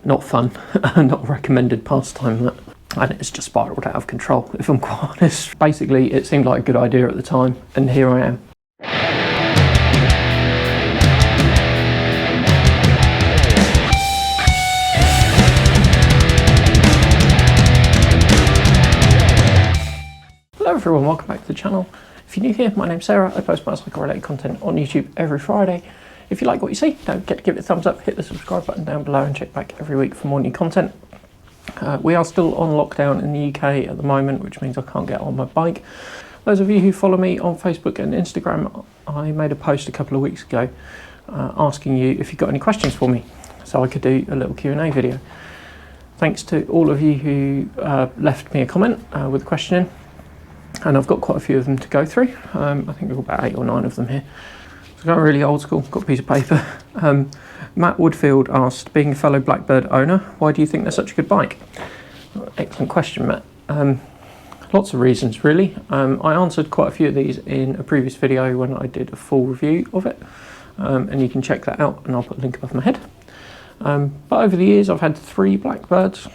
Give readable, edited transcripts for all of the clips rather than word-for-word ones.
not fun, not a recommended pastime, that. And it's just spiraled out of control, if I'm quite honest. Basically, it seemed like a good idea at the time, and here I am. Hello everyone, welcome back to the channel. If you're new here, my name's Sarah. I post motorcycle related content on YouTube every Friday. If you like what you see, don't forget to give it a thumbs up, hit the subscribe button down below and check back every week for more new content. We are still on lockdown in the UK at the moment, which means I can't get on my bike. Those of you who follow me on Facebook and Instagram, I made a post a couple of weeks ago asking you if you've got any questions for me, so I could do a little Q&A video. Thanks to all of you who left me a comment with a question in, and I've got quite a few of them to go through. I think we've got about 8 or 9 of them here. So going really old school, got a piece of paper. Matt Woodfield asked, being a fellow Blackbird owner, why do you think they're such a good bike? Excellent question, Matt. Lots of reasons, really. I answered quite a few of these in a previous video when I did a full review of it, and you can check that out, and I'll put a link above my head. But over the years, I've had 3 Blackbirds,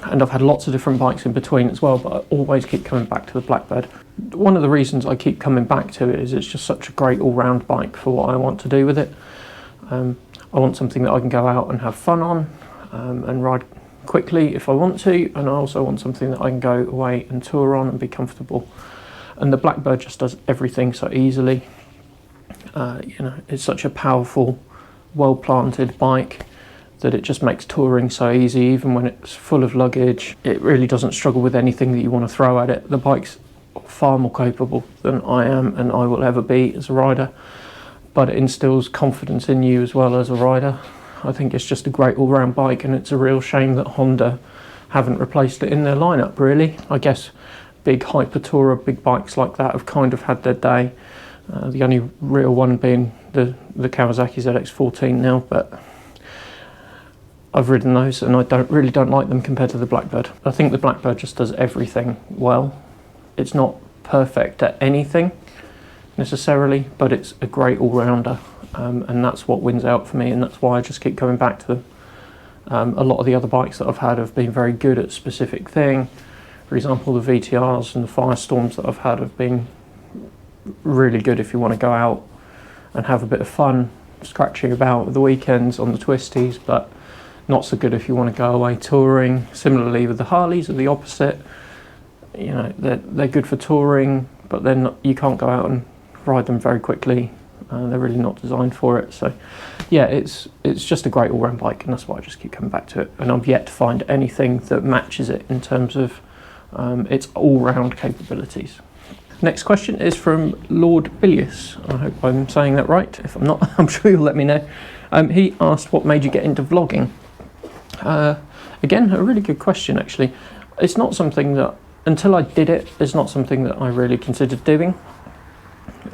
and I've had lots of different bikes in between as well, but I always keep coming back to the Blackbird. One of the reasons I keep coming back to it is it's just such a great all-round bike for what I want to do with it. I want something that I can go out and have fun on and ride quickly if I want to, and I also want something that I can go away and tour on and be comfortable. And the Blackbird just does everything so easily. You know, it's such a powerful, well-planted bike that it just makes touring so easy. Even when it's full of luggage, it really doesn't struggle with anything that you want to throw at it. The bike's far more capable than I am and I will ever be as a rider, but it instills confidence in you as well as a rider. I think it's just a great all-round bike, and it's a real shame that Honda haven't replaced it in their lineup, really. I guess big hyper tourer, big bikes like that have kind of had their day. The only real one being the Kawasaki ZX-14 now, but I've ridden those and I really don't like them compared to the Blackbird. I think the Blackbird just does everything well. It's not perfect at anything necessarily, but it's a great all-rounder, and that's what wins out for me, and that's why I just keep coming back to them. A lot of the other bikes that I've had have been very good at a specific thing. For example, the VTRs and the Firestorms that I've had have been really good if you want to go out and have a bit of fun scratching about at the weekends on the twisties, but not so good if you want to go away touring. Similarly with the Harleys are the opposite. You know, they're good for touring, but then you can't go out and ride them very quickly. They're really not designed for it. So yeah, it's just a great all-round bike, and that's why I just keep coming back to it, and I've yet to find anything that matches it in terms of its all-round capabilities. Next question is from Lord Bilius. I hope I'm saying that right. If I'm not, I'm sure you'll let me know. He asked, what made you get into vlogging? Again, a really good question, actually. It's not something that, until I did it, it's not something that I really considered doing.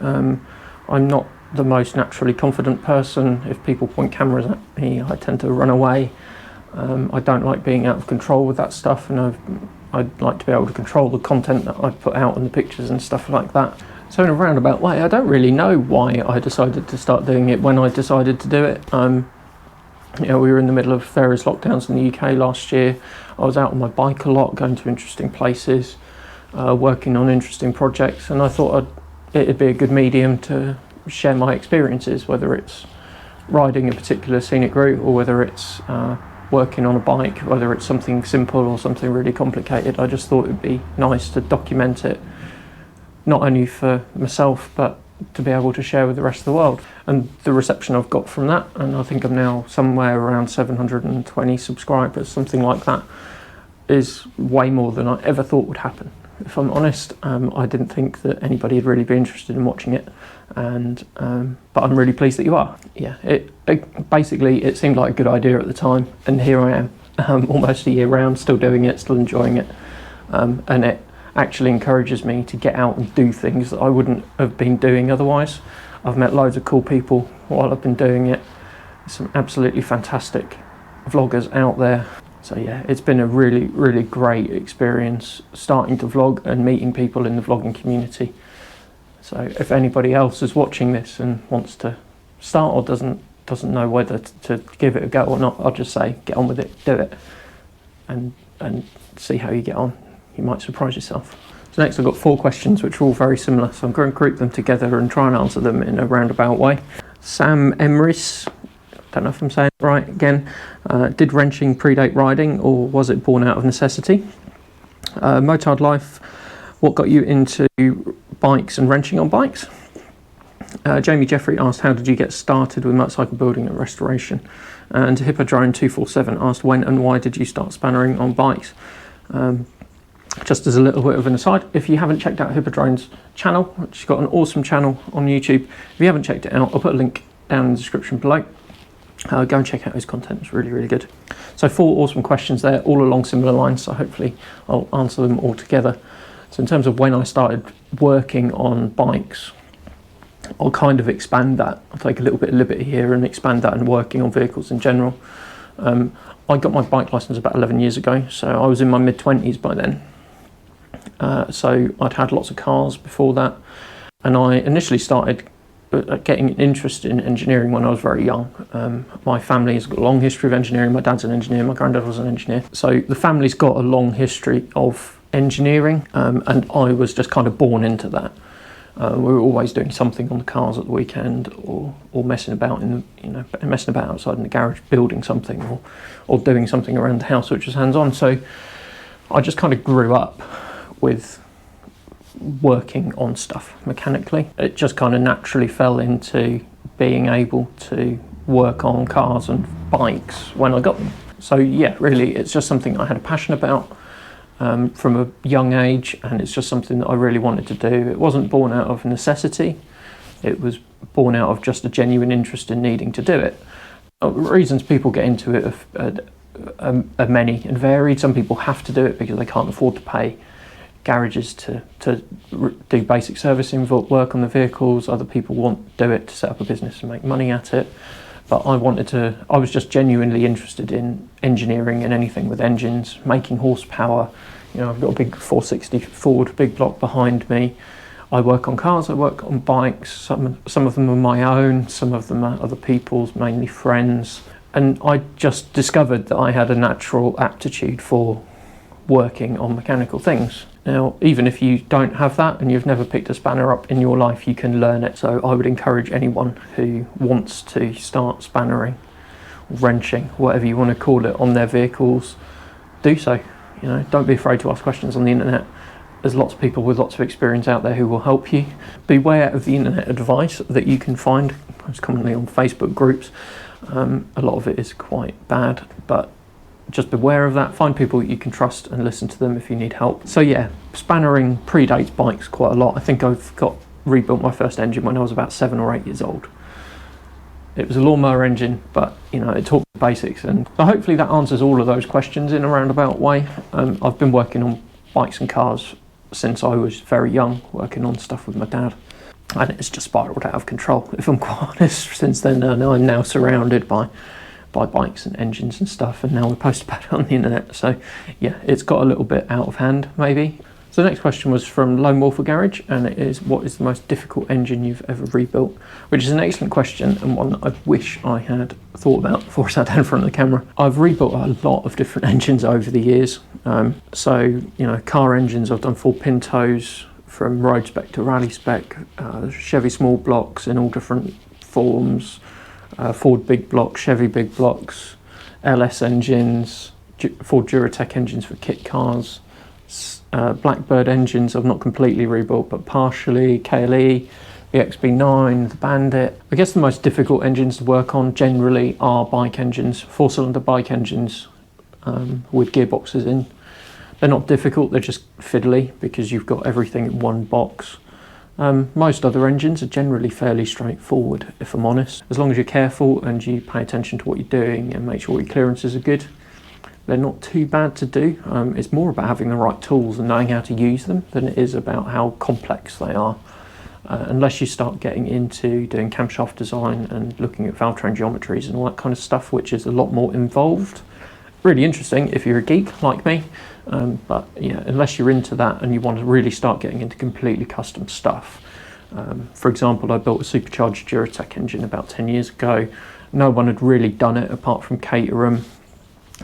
I'm not the most naturally confident person. If people point cameras at me, I tend to run away. I don't like being out of control with that stuff, and I'd like to be able to control the content that I put out and the pictures and stuff like that. So in a roundabout way, I don't really know why I decided to start doing it when I decided to do it. You know, we were in the middle of various lockdowns in the UK last year. I was out on my bike a lot, going to interesting places, working on interesting projects, and I thought it'd be a good medium to share my experiences, whether it's riding a particular scenic route or whether it's working on a bike, whether it's something simple or something really complicated. I just thought it'd be nice to document it, not only for myself, but to be able to share with the rest of the world. And the reception I've got from that, and I think I'm now somewhere around 720 subscribers, something like that, is way more than I ever thought would happen. If I'm honest, I didn't think that anybody would really be interested in watching it, and but I'm really pleased that you are. Yeah, basically it seemed like a good idea at the time, and here I am, almost a year round, still doing it, still enjoying it, and it actually encourages me to get out and do things that I wouldn't have been doing otherwise. I've met loads of cool people while I've been doing it. Some absolutely fantastic vloggers out there. So yeah, it's been a really, really great experience starting to vlog and meeting people in the vlogging community. So if anybody else is watching this and wants to start or doesn't doesn't know whether to give it a go or not, I'll just say, get on with it, do it, and see how you get on. You might surprise yourself. So next I've got 4 questions which are all very similar, so I'm going to group them together and try and answer them in a roundabout way. Sam Emrys, don't know if I'm saying it right again, did wrenching predate riding, or was it born out of necessity? Motard Life, what got you into bikes and wrenching on bikes? Jamie Jeffrey asked, how did you get started with motorcycle building and restoration? And HippoDrone 247 asked, when and why did you start spannering on bikes? Just as a little bit of an aside, if you haven't checked out HippoDrones' channel, which has got an awesome channel on YouTube, if you haven't checked it out, I'll put a link down in the description below. Go and check out his content, it's really, really good. So 4 awesome questions there, all along similar lines, so hopefully I'll answer them all together. So in terms of when I started working on bikes, I'll kind of expand that. I'll take a little bit of liberty here and expand that and working on vehicles in general. I got my bike license about 11 years ago, so I was in my mid-20s by then. So I'd had lots of cars before that, and I initially started getting an interest in engineering when I was very young. My family has got a long history of engineering. My dad's an engineer, my granddad was an engineer. So the family's got a long history of engineering, and I was just kind of born into that. We were always doing something on the cars at the weekend, or messing about messing about outside in the garage, building something, or doing something around the house which was hands-on. So I just kind of grew up with working on stuff mechanically. It just kind of naturally fell into being able to work on cars and bikes when I got them. So yeah, really, it's just something I had a passion about from a young age, and it's just something that I really wanted to do. It wasn't born out of necessity, it was born out of just a genuine interest in needing to do it. Reasons people get into it are many and varied. Some people have to do it because they can't afford to pay garages to do basic servicing, work on the vehicles. Other people want to do it to set up a business and make money at it. But I was just genuinely interested in engineering and anything with engines, making horsepower. You know, I've got a big 460 Ford big block behind me. I work on cars, I work on bikes. Some of them are my own, some of them are other people's, mainly friends. And I just discovered that I had a natural aptitude for working on mechanical things. Now, even if you don't have that and you've never picked a spanner up in your life, you can learn it. So I would encourage anyone who wants to start spannering, wrenching, whatever you want to call it, on their vehicles, do so. You know, don't be afraid to ask questions on the internet. There's lots of people with lots of experience out there who will help you. Beware of the internet advice that you can find, most commonly on Facebook groups. A lot of it is quite bad, but just beware of that. Find people you can trust and listen to them if you need help. So yeah, spannering predates bikes quite a lot. I think I've rebuilt my first engine when I was about 7 or 8 years old. It was a lawnmower engine, but you know, it taught me basics, and so hopefully that answers all of those questions in a roundabout way. I've been working on bikes and cars since I was very young, working on stuff with my dad, and it's just spiraled out of control, if I'm quite honest, since then. I'm now surrounded by bikes and engines and stuff, and now we post about it on the internet. So yeah, it's got a little bit out of hand maybe. So the next question was from Lone Wolf Garage, and it is, what is the most difficult engine you've ever rebuilt? Which is an excellent question, and one that I wish I had thought about before I sat down in front of the camera. I've rebuilt a lot of different engines over the years. So, you know, car engines, I've done full Pintos, from road spec to rally spec, Chevy small blocks in all different forms, Ford big blocks, Chevy big blocks, LS engines, Ford Duratec engines for kit cars, Blackbird engines I've not completely rebuilt but partially, KLE, the XB9, the Bandit. I guess the most difficult engines to work on generally are bike engines, 4-cylinder bike engines with gearboxes in. They're not difficult, they're just fiddly because you've got everything in one box. Most other engines are generally fairly straightforward, if I'm honest. As long as you're careful and you pay attention to what you're doing and make sure your clearances are good, they're not too bad to do. It's more about having the right tools and knowing how to use them than it is about how complex they are. Unless you start getting into doing camshaft design and looking at valve train geometries and all that kind of stuff, which is a lot more involved. Really interesting if you're a geek like me, but yeah, unless you're into that and you want to really start getting into completely custom stuff. For example, I built a supercharged Duratec engine about 10 years ago, no one had really done it apart from Caterham.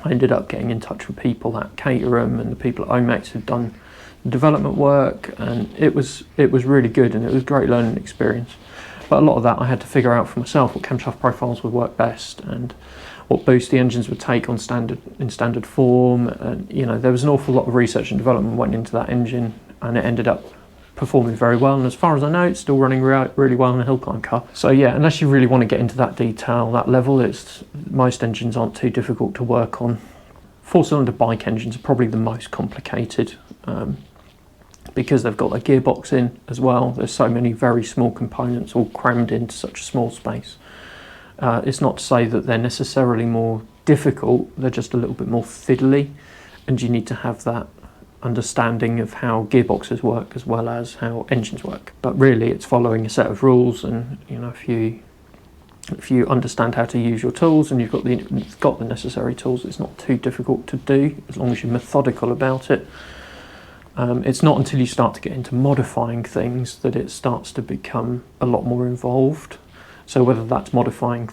I ended up getting in touch with people at Caterham and the people at Omax who'd done development work, and it was really good, and it was a great learning experience. But a lot of that I had to figure out for myself, what camshaft profiles would work best and what boost the engines would take on standard form. And you know, there was an awful lot of research and development went into that engine, and it ended up performing very well, and as far as I know, it's still running really well in a hill climb car. So yeah, unless you really want to get into that detail, that level, most engines aren't too difficult to work on. 4-cylinder bike engines are probably the most complicated, because they've got a gearbox in as well. There's so many very small components all crammed into such a small space. It's not to say that they're necessarily more difficult, they're just a little bit more fiddly, and you need to have that understanding of how gearboxes work as well as how engines work. But really it's following a set of rules, and you know, if you understand how to use your tools and you've got the necessary tools, it's not too difficult to do as long as you're methodical about it. It's not until you start to get into modifying things that it starts to become a lot more involved. So whether that's modifying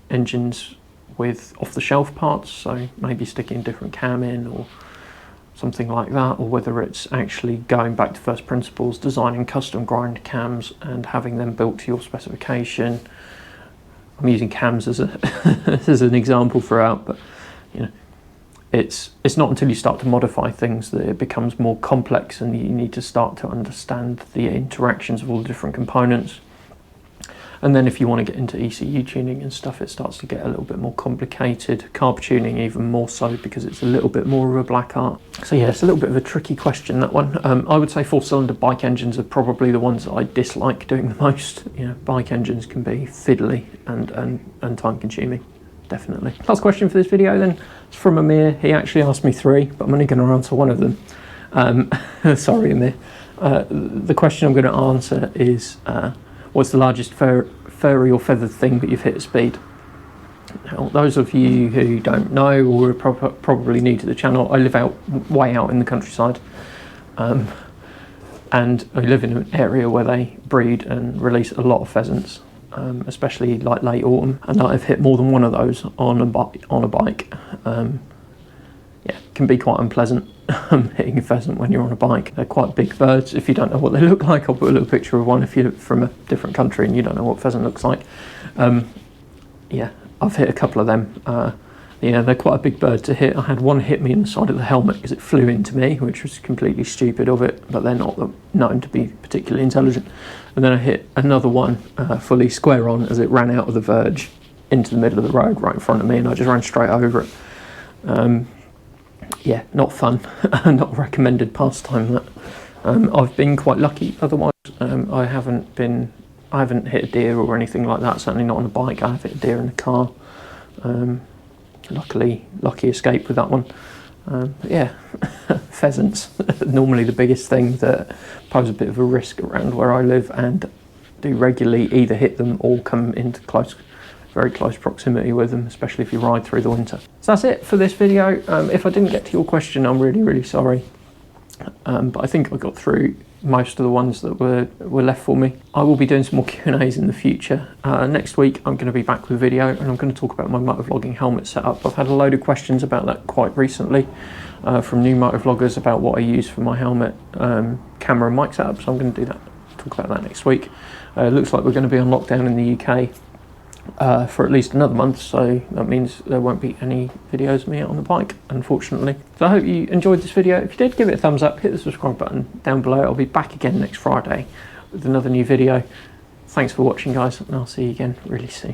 engines with off-the-shelf parts, so maybe sticking a different cam in or something like that, or whether it's actually going back to first principles, designing custom grind cams and having them built to your specification. I'm using cams as an example throughout, but you know, it's not until you start to modify things that it becomes more complex, and you need to start to understand the interactions of all the different components. And then if you want to get into ECU tuning and stuff, it starts to get a little bit more complicated. Carb tuning even more so, because it's a little bit more of a black art. So yeah, it's a little bit of a tricky question, that one. I would say 4-cylinder bike engines are probably the ones that I dislike doing the most. You know, bike engines can be fiddly and time consuming, definitely. Last question for this video then, it's from Amir. He actually asked me 3, but I'm only going to answer one of them. Sorry, Amir. The question I'm going to answer is, what's the largest furry or feathered thing that you've hit at speed? Now, those of you who don't know or are probably new to the channel, I live way out in the countryside, and I live in an area where they breed and release a lot of pheasants, especially like late autumn, and I've hit more than one of those on a bike. Yeah, it can be quite unpleasant hitting a pheasant when you're on a bike. They're quite big birds. If you don't know what they look like, I'll put a little picture of one if you're from a different country and you don't know what pheasant looks like. Yeah, I've hit a couple of them. Yeah, they're quite a big bird to hit. I had one hit me in the side of the helmet because it flew into me, which was completely stupid of it, but they're not known to be particularly intelligent. And then I hit another one fully square on as it ran out of the verge into the middle of the road right in front of me, and I just ran straight over it. Yeah, not fun. Not a recommended pastime, that. I've been quite lucky otherwise. I haven't hit a deer or anything like that, certainly not on a bike. I have hit a deer in the car. Lucky escape with that one. But yeah, pheasants, normally the biggest thing that pose a bit of a risk around where I live, and do regularly either hit them or come into very close proximity with them, especially if you ride through the winter. So that's it for this video. If I didn't get to your question, I'm really sorry. But I think I got through most of the ones that were left for me. I will be doing some more Q&As in the future. Next week I'm going to be back with a video, and I'm going to talk about my motovlogging helmet setup. I've had a load of questions about that quite recently from new motovloggers about what I use for my helmet, camera and mic setup, so I'm going to talk about that next week. It looks like we're going to be on lockdown in the UK for at least another month, so that means there won't be any videos of me out on the bike, unfortunately. So I hope you enjoyed this video. If you did, give it a thumbs up, hit the subscribe button down below. I'll be back again next Friday with another new video. Thanks for watching, guys, and I'll see you again really soon.